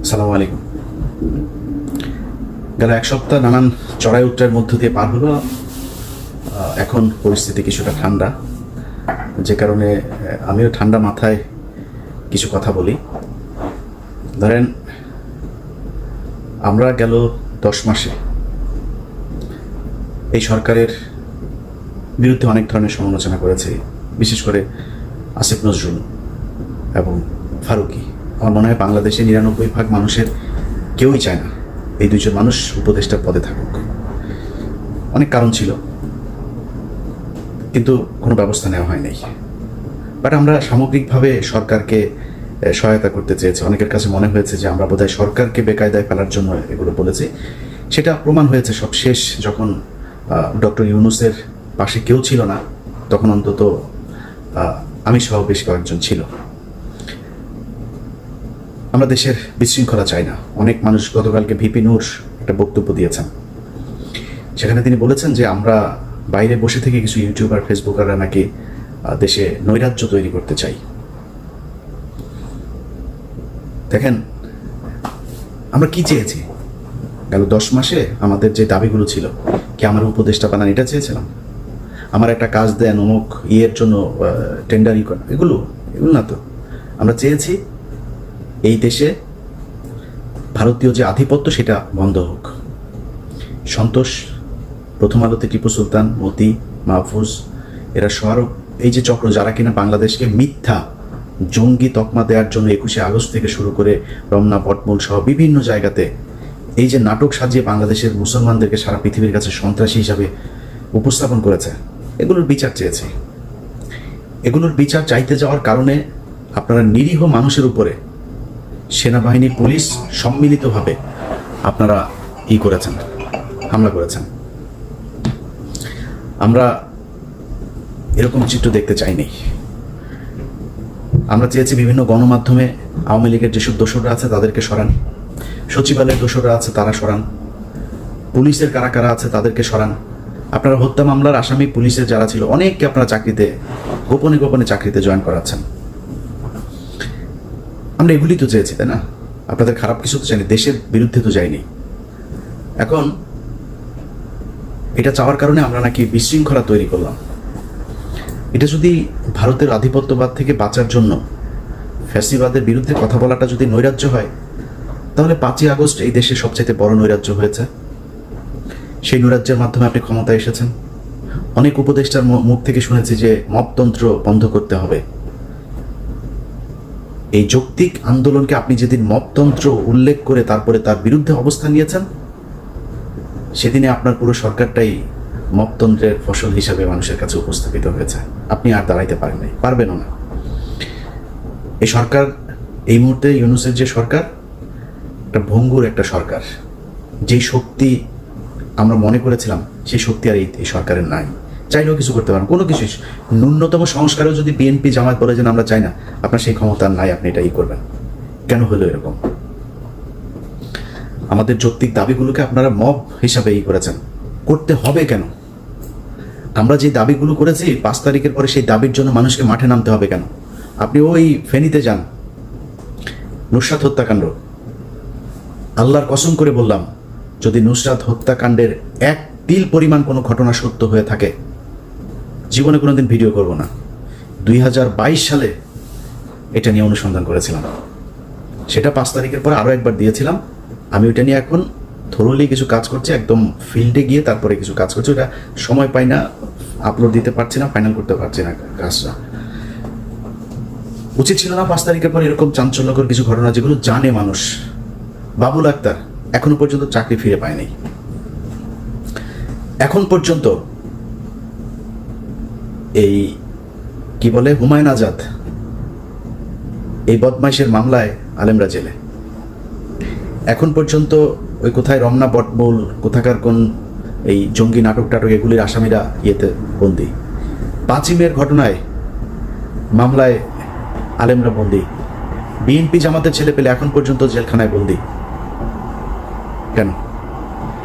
আসসালামু আলাইকুম। গেল এক সপ্তাহ নানান চড়াই উত্তরের মধ্য দিয়ে পার হলো। এখন পরিস্থিতি কিছুটা ঠান্ডা, যে কারণে আমিও ঠান্ডা মাথায় কিছু কথা বলি। ধরেন, আমরা গেল 10 মাসে এই সরকারের বিরুদ্ধে অনেক ধরনের সমালোচনা করেছি, বিশেষ করে আসিফ নজরুল এবং ফারুকী। আমার মনে হয় বাংলাদেশে 99% মানুষের কেউই চায় না এই দুইজন মানুষ উপদেষ্টার পদে থাকুক। অনেক কারণ ছিল, কিন্তু কোনো ব্যবস্থা নেওয়া হয় নাই। বাট আমরা সামগ্রিকভাবে সরকারকে সহায়তা করতে চেয়েছি। অনেকের কাছে মনে হয়েছে যে আমরা বোধহয় সরকারকে বেকায়দায় ফেলার জন্য এগুলো বলেছি। সেটা প্রমাণ হয়েছে সব শেষ, যখন ডক্টর ইউনূসের পাশে কেউ ছিল না, তখন অন্তত আমি সহ বেশ কয়েকজন ছিল। আমরা দেশের বিশৃঙ্খলা চাই না। অনেক মানুষ, গতকালকে ভিপি নূর একটা বক্তব্য দিয়েছেন, সেখানে তিনি বলেছেন যে আমরা বাইরে বসে থেকে কিছু ইউটিউবার ফেসবুকাররা নাকি দেশে নৈরাজ্য তৈরি করতে চাই। দেখেন, আমরা কি চেয়েছি? গেল 10 মাসে আমাদের যে দাবিগুলো ছিল, কি আমার উপদেষ্টা বানান এটা চেয়েছিলাম? আমার একটা কাজ দেন, অমুক ইয়ের জন্য টেন্ডারি করেন, এগুলো না তো। আমরা চেয়েছি এই দেশে ভারতীয় যে আধিপত্য সেটা বন্ধ হোক। সন্তোষ, প্রথম আলোতে টিপু সুলতান, মতি, মাহফুজ, এরা সবার এই যে চক্র, যারা কিনা বাংলাদেশকে মিথ্যা জঙ্গি তকমা দেওয়ার জন্য 21শে আগস্ট থেকে শুরু করে রমনা, বটমূল সহ বিভিন্ন জায়গাতে এই যে নাটক সাজিয়ে বাংলাদেশের মুসলমানদেরকে সারা পৃথিবীর কাছে সন্ত্রাসী হিসাবে উপস্থাপন করেছে, এগুলোর বিচার চেয়েছি। এগুলোর বিচার চাইতে যাওয়ার কারণে আপনারা নিরীহ মানুষের উপরে সেনাবাহিনী, পুলিশ সম্মিলিতভাবে আপনারা করেছেন, হামলা করেছেন। আমরা এরকম চিত্র দেখতে চাইনি। আমরা চেয়েছি বিভিন্ন গণমাধ্যমে আওয়ামী লীগের যেসব দোসররা আছে তাদেরকে সরান, সচিবালয়ের দোসররা আছে তারা সরান, পুলিশের কারা কারা আছে তাদেরকে সরান। আপনারা হত্যা মামলার আসামি পুলিশের যারা ছিল অনেককে আপনারা চাকরিতে গোপনে গোপনে চাকরিতে জয়েন করাচ্ছেন। আমরা এগুলি তো চেয়েছি, তাই না? আপনাদের খারাপ কিছু তো চাইনি, দেশের বিরুদ্ধে তো যাইনি। এখন এটা চাওয়ার কারণে আমরা নাকি বিশৃঙ্খলা তৈরি করলাম। এটা যদি ভারতের আধিপত্যবাদ থেকে বাঁচার জন্য ফ্যাসিবাদের বিরুদ্ধে কথা বলাটা যদি নৈরাজ্য হয়, তাহলে 5ই আগস্ট এই দেশে সবচেয়ে বড় নৈরাজ্য হয়েছে। সেই নৈরাজ্যের মাধ্যমে আপনি ক্ষমতায় এসেছেন। অনেক উপদেষ্টার মুখ থেকে শুনেছি যে মবতন্ত্র বন্ধ করতে হবে। এই যৌক্তিক আন্দোলনকে আপনি যেদিন মবতন্ত্র উল্লেখ করে তারপরে তার বিরুদ্ধে অবস্থান নিয়েছেন, সেদিনে আপনার পুরো সরকারটাই মবতন্ত্রের ফসল হিসাবে মানুষের কাছে উপস্থাপিত হয়েছে। আপনি আর দাঁড়াইতে পারেন নাই, পারবেনও না। এই সরকার, এই মুহূর্তে ইউনূসের যে সরকার, একটা ভঙ্গুর একটা সরকার। যেই শক্তি আমরা মনে করেছিলাম সেই শক্তি আর এই সরকারের নাই। চাইলেও কিছু করতে পারেন, কোনো কিছু ন্যূনতম সংস্কারও যদি বিএনপি জামায়াত বলে যে আমরা চাই না, আপনার সেই ক্ষমতা নাই, আপনি এটা করবেন। কেন হলো এরকম? আমাদের যৌক্তিক দাবিগুলোকে আপনারা মব হিসাবে করেছেন। করতে হবে কেন? আমরা যে দাবিগুলো করেছি 5 তারিখের পরে, সেই দাবির জন্য মানুষকে মাঠে নামতে হবে কেন? আপনি ওই ফেনীতে যান, নুসরাত হত্যাকাণ্ড, আল্লাহর কসম করে বললাম, যদি নুসরাত হত্যাকাণ্ডের 1 তিল পরিমাণ কোনো ঘটনা সত্য হয়ে থাকে, জীবনে কোনোদিন ভিডিও করব না। 2022 সালে এটা নিয়ে অনুসন্ধান করেছিলাম, সেটা 5 তারিখের পরে আরও একবার দিয়েছিলাম। আমি ওইটা নিয়ে এখন থরোলি কিছু কাজ করছি, একদম ফিল্ডে গিয়ে তারপরে কিছু কাজ করছি। ওটা সময় পাই না, আপলোড দিতে পারছি না, ফাইনাল করতে পারছি না কাজটা। উচিত ছিল না 5 তারিখের পর এরকম চাঞ্চল্যকর কিছু ঘটনা, যেগুলো জানে মানুষ। বাবুল আক্তার এখনো পর্যন্ত চাকরি ফিরে পায়নি। এখন পর্যন্ত এই কি বলে হুমায়ুন আজাদ, এই বদমাইশের মামলায় আলেমরা জেলে। এখন পর্যন্ত ওই কোথায় রমনা, বটমূল, কোথাকার কোন এই জঙ্গি নাটক টাটক, এগুলির আসামিরা ইয়েতে বন্দি। 5ই মের ঘটনায় মামলায় আলেমরা বন্দি। বিএনপি জামাতের ছেলে পেলে এখন পর্যন্ত জেলখানায় বন্দি। কেন?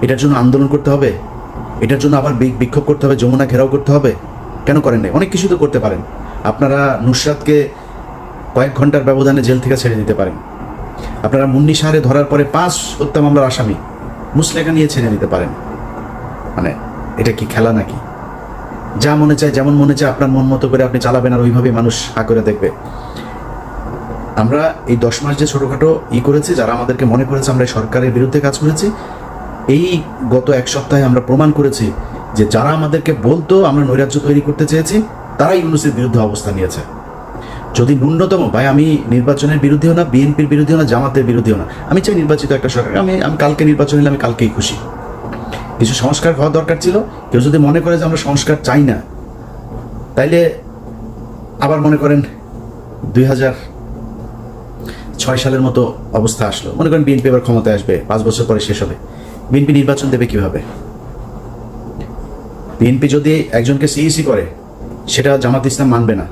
এটার জন্য আন্দোলন করতে হবে? এটার জন্য আবার বিক্ষোভ করতে হবে, যমুনা ঘেরাও করতে হবে? কেন করেন নাই? অনেক কিছু তো করতে পারেন। আপনারা নুসরাতকে কয়েক ঘন্টার ব্যবধানে জেল থেকে ছেড়ে দিতে পারেন। আপনারা মুন্নি সাহারে ধরার পরে 5 হত্যা মামলার আসামি মুসলেখা নিয়ে ছেড়ে নিতে পারেন। মানে এটা কি খেলা নাকি? যা মনে চায় যেমন মনে চায় আপনার মন মতো করে আপনি চালাবেন, আর ওইভাবে মানুষ হা করে দেখবে। আমরা এই 10 মাস যে ছোটোখাটো করেছি, যারা আমাদেরকে মনে করেছে আমরা সরকারের বিরুদ্ধে কাজ করেছি, এই গত 1 সপ্তাহে আমরা প্রমাণ করেছি যে যারা আমাদেরকে বলতো আমরা নৈরাজ্য তৈরি করতে চেয়েছি, তারাই ইউনূসের বিরুদ্ধে অবস্থান নিয়েছে। যদি ন্যূনতম, ভাই আমি নির্বাচনের বিরুদ্ধেও না, বিএনপির বিরুদ্ধেও না, জামাতের বিরুদ্ধেও না, আমি চাই নির্বাচিত একটা সরকার। আমি কালকে নির্বাচন হলে আমি কালকেই খুশি। কিছু সংস্কার হওয়া দরকার ছিল। কেউ যদি মনে করে যে আমরা সংস্কার চাই না, তাইলে আবার মনে করেন 2006 সালের মতো অবস্থা আসলো, মনে করেন বিএনপি এবার ক্ষমতায় আসবে, 5 বছর পরে শেষ হবে, বিএনপি নির্বাচন দেবে কিভাবে? বিএনপি যদি একজনকে সিইসি করে, সেটা জামাত ইসলাম মানবে না,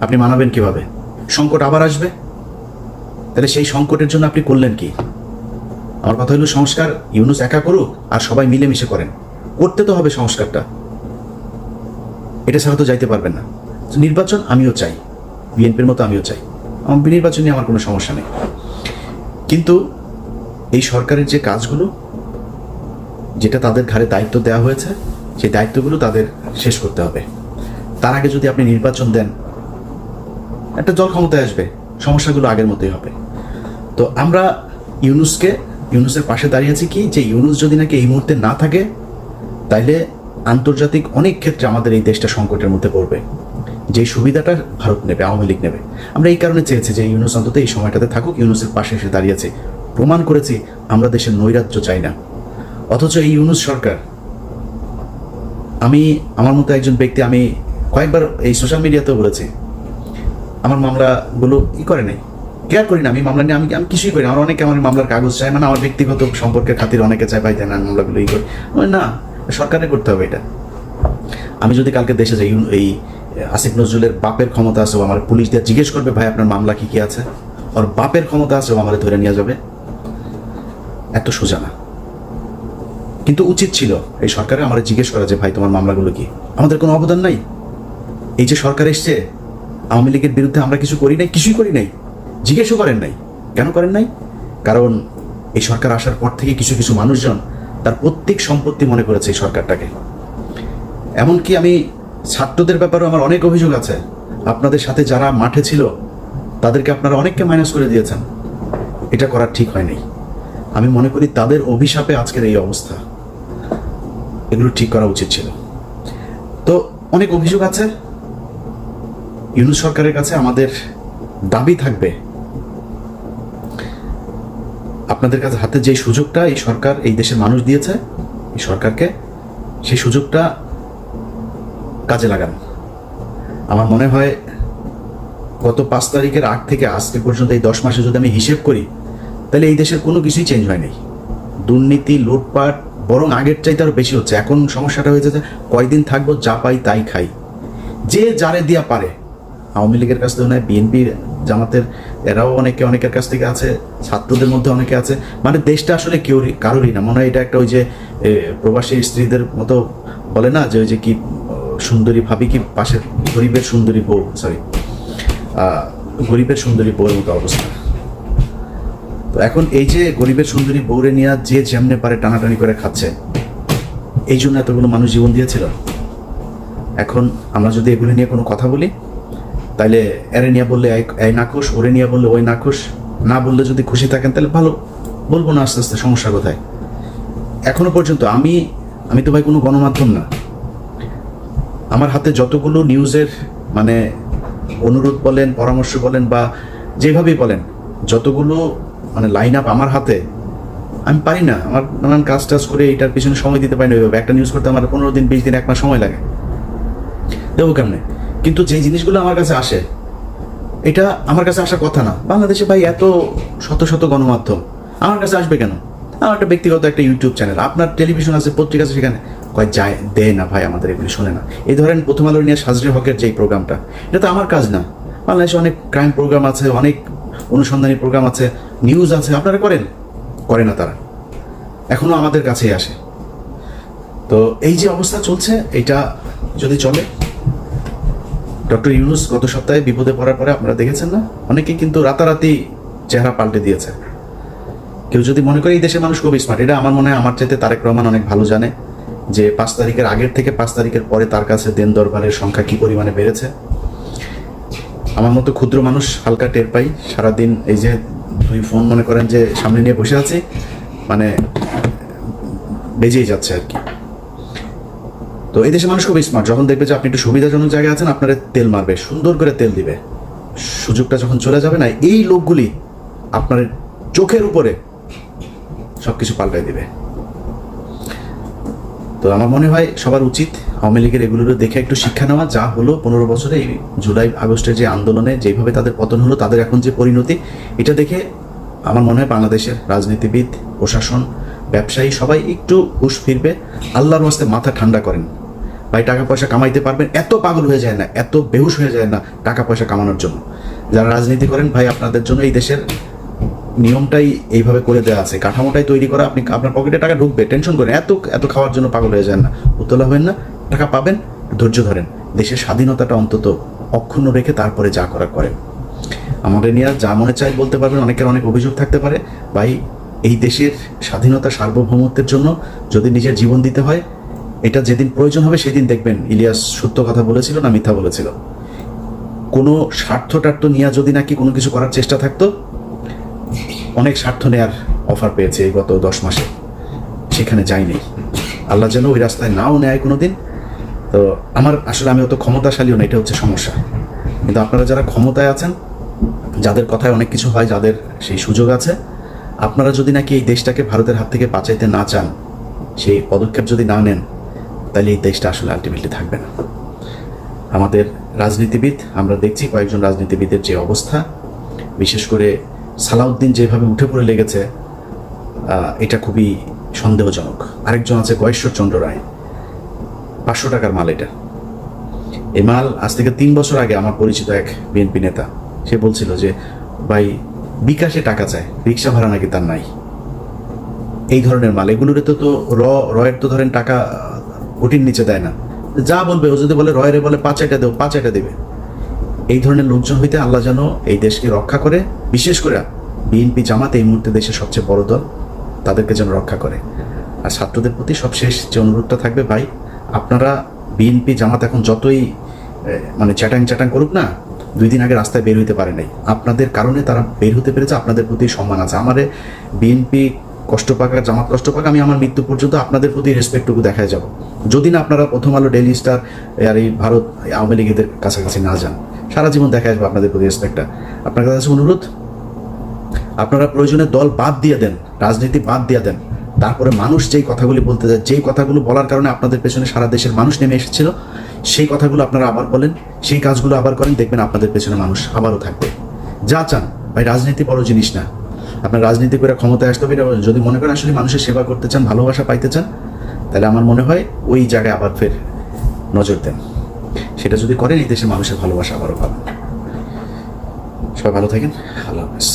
আপনি মানাবেন কিভাবে? সংকট আবার আসবে, তাহলে সেই সংকটের জন্য আপনি করলেন কি? আমার কথা হলো সংস্কার ইউনূস একা করুক আর সবাই মিলেমিশে করেন, করতে তো হবে সংস্কারটা, এটা ছাড়া তো যাইতে পারবেন না। নির্বাচন আমিও চাই, বিএনপির মতো আমিও চাই, আমার নির্বাচন নিয়ে আমার কোনো সমস্যা নেই। কিন্তু এই সরকারের যে কাজগুলো, যেটা তাদের ঘাড়ে দায়িত্ব দেওয়া হয়েছে, সেই দায়িত্বগুলো তাদের শেষ করতে হবে। তার আগে যদি আপনি নির্বাচন দেন, একটা দল ক্ষমতায় আসবে, সমস্যাগুলো আগের মতোই হবে। তো আমরা ইউনূসের পাশে দাঁড়িয়েছি কি, যে ইউনূস যদি নাকি এই মুহূর্তে না থাকে, তাইলে আন্তর্জাতিক অনেক ক্ষেত্রে আমাদের এই দেশটা সংকটের মধ্যে পড়বে। যে সুবিধাটা ভারত নেবে, আওয়ামী লীগ নেবে। আমরা এই কারণে চেয়েছি যে ইউনূস অন্তত এই সময়টাতে থাকুক, ইউনূসের পাশে এসে দাঁড়িয়েছি, প্রমাণ করেছি আমরা দেশের নৈরাজ্য চাই না। অথচ এই ইউনূস সরকার, আমার মতো একজন ব্যক্তি, আমি কয়েকবার এই সোশ্যাল মিডিয়াতেও বলেছি, আমার মামলাগুলো করে নাই, কেয়ার করি না, আমি মামলা নিয়ে আমি কিছুই করি না। আমার অনেকে আমার মামলার কাগজ চায়, মানে আমার ব্যক্তিগত সম্পর্কের খাতির অনেকে চায়, ভাই দেন মামলাগুলো করি না, সরকারের করতে হবে এটা। আমি যদি কালকে দেশে যাই, এই আসিফ নজরুলের বাপের ক্ষমতা আছে, আমার পুলিশ দিয়ে জিজ্ঞেস করবে ভাই আপনার মামলা কি আছে, ওর বাপের ক্ষমতা আছে, আমার ধরে নিয়ে যাবে, এত সোজা না। কিন্তু উচিত ছিল এই সরকারে আমার জিজ্ঞেস করা যে ভাই তোমার মামলাগুলো কি, আমাদের কোনো অবদান নাই। এই যে সরকার এসছে, আওয়ামী লীগের বিরুদ্ধে আমরা কিছু করি নাই, কিছুই করি নাই, জিজ্ঞেসও করেন নাই। কেন করেন নাই? কারণ এই সরকার আসার পর থেকে কিছু কিছু মানুষজন তার প্রত্যেক সম্পত্তি মনে করেছে এই সরকারটাকে। এমনকি আমি ছাত্রদের ব্যাপারেও আমার অনেক অভিযোগ আছে, আপনাদের সাথে যারা মাঠে ছিল তাদেরকে আপনারা অনেককে মাইনাস করে দিয়েছেন, এটা করার ঠিক হয়নি। আমি মনে করি তাদের অভিশাপে আজকের এই অবস্থা, এগুলো ঠিক করা উচিত ছিল। তো অনেক অভিযোগ আছে। ইউনূস সরকারের কাছে আমাদের দাবি থাকবে, আপনাদের কাছে হাতে যে সুযোগটা এই সরকার, এই দেশের মানুষ দিয়েছে এই সরকারকে, সেই সুযোগটা কাজে লাগান। আমার মনে হয় গত 5 তারিখের আগ থেকে আজকে পর্যন্ত এই 10 মাসে যদি আমি হিসেব করি, তাহলে এই দেশের কোনো কিছুই চেঞ্জ হয়নি। দুর্নীতি, লুটপাট বরং আগের চাইতে আরো বেশি হচ্ছে। এখন সমস্যাটা হয়েছে যে কয়দিন থাকবো, যা পাই তাই খাই, যে যারে দিয়া পারে। আওয়ামী লীগের কাছ থেকে নয়, বিএনপি, জামাতের, এরাও অনেকের কাছ থেকে আছে, ছাত্রদের মধ্যে অনেকে আছে। মানে দেশটা আসলে কারোরই না। মনে হয় এটা একটা ওই যে প্রবাসী স্ত্রীদের মতো বলে না, যে ওই যে কি সুন্দরী ভাবি কি পাশের গরিবের সুন্দরী বউ, গরিবের সুন্দরী বউয়ের মতো অবস্থা। তো এখন এই যে গরিবের সুন্দরী বউরে নিয়ে যে যেমনে পারে টানাটানি করে খাচ্ছে, এই জন্য এতগুলো মানুষ জীবন দিয়েছিল। এখন আমরা যদি এগুলো নিয়ে কোনো কথা বলি, তাইলে এরে নিয়ে বললে এই নাখুশ, ওরে নিয়ে বললে ওই নাখুশ, না বললে যদি খুশি থাকেন তাহলে ভালো, বলবো না। আস্তে আস্তে সমস্যা কোথায়? এখনো পর্যন্ত আমি তো ভাই কোনো গণমাধ্যম না। আমার হাতে যতগুলো নিউজের মানে অনুরোধ বলেন, পরামর্শ বলেন, বা যেভাবেই বলেন, যতগুলো মানে লাইন আপ আমার হাতে, আমি পারি না। আমার নানান কাজ টাজ করে এটার পিছনে সময় দিতে পারি না। ওইভাবে একটা নিউজ করতে আমার 15 দিন, 20 দিন, 1 মাস সময় লাগে, দেবো কেমনে? কিন্তু যেই জিনিসগুলো আমার কাছে আসে, এটা আমার কাছে আসার কথা না। বাংলাদেশে ভাই এত শত শত গণমাধ্যম, আমার কাছে আসবে কেন? আমার একটা ব্যক্তিগত একটা ইউটিউব চ্যানেল, আপনার টেলিভিশন আছে, পত্রিকা আছে, সেখানে যায় দেয় না ভাই, আমাদের এগুলি শোনে না। এই ধরেন প্রথম আলো নিয়ে সাজরে হকের যে প্রোগ্রামটা, এটা তো আমার কাজ না। বাংলাদেশে অনেক ক্রাইম প্রোগ্রাম আছে, অনেক অনুসন্ধানী প্রোগ্রাম আছে, নিউজ আছে, আপনারা করে না তারা, এখনো আমাদের কাছেই আসে। তো এই যে অবস্থা চলছে, এটা যদি চলে, ডক্টর ইউনূস গত সপ্তাহে বিপদে পড়ার পরে আপনারা দেখেছেন না, অনেকেই কিন্তু রাতারাতি চেহারা পাল্টে দিয়েছে। কেউ যদি মনে করে এই দেশের মানুষ খুব স্মার্ট, এটা আমার মনে হয় আমার চাইতে তারেক রহমান অনেক ভালো জানে যে 5 তারিখের আগের থেকে 5 তারিখের পরে তার কাছে দেন দরবারের সংখ্যা কি পরিমাণে বেড়েছে। আমার মতো ক্ষুদ্র মানুষ হালকা টের পাই সারাদিন। এই যে 2 ফোন মনে করেন যে সামনে নিয়ে বসে আছি, মানে বেজেই যাচ্ছে আর কি। তো এই দেশের মানুষ খুব স্মার্ট, যখন দেখবে যে আপনি একটু সুবিধাজনক জায়গায় আছেন আপনারা তেল মারবে, সুন্দর করে তেল দিবে। সুযোগটা যখন চলে যাবে না, এই লোকগুলি আপনার চোখের উপরে সবকিছু পাল্টাই দিবে। তো আমার মনে হয় সবার উচিত আওয়ামী লীগের এগুলোর দেখে একটু শিক্ষা নেওয়া। যা হলো 15 বছরে, এই জুলাই আগস্টের যে আন্দোলনে যেভাবে তাদের পতন হলো, তাদের এখন যে পরিণতি, এটা দেখে আমার মনে হয় বাংলাদেশের রাজনীতিবিদ, প্রশাসন, ব্যবসায়ী সবাই একটু হুঁশ ফিরবে। আল্লাহর ওয়াস্তে মাথা ঠান্ডা করেন ভাই, টাকা পয়সা কামাইতে পারবেন, এত পাগল হয়ে যায় না, এত বেহুশ হয়ে যায় না টাকা পয়সা কামানোর জন্য। যারা রাজনীতি করেন ভাই, আপনাদের জন্য এই দেশের নিয়মটাই এইভাবে করে দেওয়া আছে, কাঠামোটাই তৈরি করা। আপনি আপনার পকেটে টাকা ঢুকবে, টেনশন করেন, এত খাওয়ার জন্য পাগল হয়ে যান না, উতলা হবেন না, টাকা পাবেন, ধৈর্য ধরেন। দেশের স্বাধীনতাটা অন্তত অক্ষুণ্ণ রেখে তারপরে যা করার করেন। আমাদের নিয়ে যা মনে চাই বলতে পারবেন, অনেকের অনেক অভিযোগ থাকতে পারে। ভাই, এই দেশের স্বাধীনতা সার্বভৌমত্বের জন্য যদি নিজের জীবন দিতে হয়, এটা যেদিন প্রয়োজন হবে সেদিন দেখবেন ইলিয়াস সত্য কথা বলেছিল না মিথ্যা বলেছিল। কোনো স্বার্থ নিয়ে যদি নাকি কোনো কিছু করার চেষ্টা থাকতো, অনেক স্বার্থ নেয়ার অফার পেয়েছে এই গত 10 মাসে, সেখানে যায়নি। আল্লাহ যেন ওই রাস্তায় নাও নেয় কোনো দিন। তো আমি অত ক্ষমতাশালীও না, এটা হচ্ছে সমস্যা। কিন্তু আপনারা যারা ক্ষমতায় আছেন, যাদের কথায় অনেক কিছু হয়, যাদের সেই সুযোগ আছে, আপনারা যদি নাকি এই দেশটাকে ভারতের হাত থেকে বাঁচাইতে না চান, সেই পদক্ষেপ যদি না নেন, তাহলে এই দেশটা আসলে আলটিমেটলি থাকবে না। আমাদের রাজনীতিবিদ, আমরা দেখছি কয়েকজন রাজনীতিবিদের যে অবস্থা, বিশেষ করে সালাউদ্দিন যেভাবে উঠে পড়ে লেগেছে, এটা খুবই সন্দেহজনক। আরেকজন আছে গয়েশ্বরচন্দ্র রায়, 500 টাকার মাল। এটা এই মাল আজ থেকে 3 বছর আগে আমার পরিচিত এক বিএনপি নেতা, সে বলছিল যে ভাই বিকাশে টাকা চায়, রিক্সা ভাড়া নাকি তার নাই। এই ধরনের মাল, এগুলোর তো রয়ের তো ধরেন টাকা কোটির নিচে দেয় না, যা বলবে ও যদি বলে রয়ের বলে 5 এটা দেও, 5 এটা দেবে। এই ধরনের লোকজন হইতে আল্লাহ যেন এই দেশকে রক্ষা করে। বিশেষ করে বিএনপি জামাত এই মুহূর্তে দেশের সবচেয়ে বড় দল, তাদেরকে যেন রক্ষা করে। আর ছাত্রদের প্রতি সবশেষ যে অনুরোধটা থাকবে, ভাই আপনারা বিএনপি জামাত এখন যতই মানে চ্যাটাং করুক না, 2 দিন আগে রাস্তায় বের হইতে পারে নাই, আপনাদের কারণে তারা বের হতে পেরেছে। আপনাদের প্রতি সম্মান আছে। আমারে বিএনপি কষ্ট পাক আর জামাত কষ্ট পাক, আমি আমার মৃত্যু পর্যন্ত আপনাদের প্রতি রেসপেক্টটুকু দেখায় যাব, যদি না আপনারা প্রথম আলো, ডেইলি স্টার আর এই ভারত আওয়ামী লীগের কাছাকাছি না যান। সারা জীবন দেখা আসবে আপনাদের প্রতি রেসপেক্টটা। আপনার কাছে অনুরোধ, আপনারা প্রয়োজনে দল বাদ দিয়ে দেন, রাজনীতি বাদ দিয়ে দেন, তারপরে মানুষ যেই কথাগুলি বলতে যায়, যেই কথাগুলো বলার কারণে আপনাদের পেছনে সারা দেশের মানুষ নেমে এসেছিল, সেই কথাগুলো আপনারা আবার বলেন, সেই কাজগুলো আবার করেন, দেখবেন আপনাদের পেছনে মানুষ আবারও থাকবে। যা চান ভাই, রাজনীতি বড় জিনিস না। আপনার রাজনীতি করে ক্ষমতায় আসতে হবে, যদি মনে করেন আসলে মানুষের সেবা করতে চান, ভালোবাসা পাইতে চান, তাহলে আমার মনে হয় ওই জায়গায় আবার ফের নজর দেন। সেটা যদি করেন, এই দেশের মানুষের ভালোবাসা আবারও পাবেন। সবাই ভালো থাকেন, আল্লাহ হাফেজ।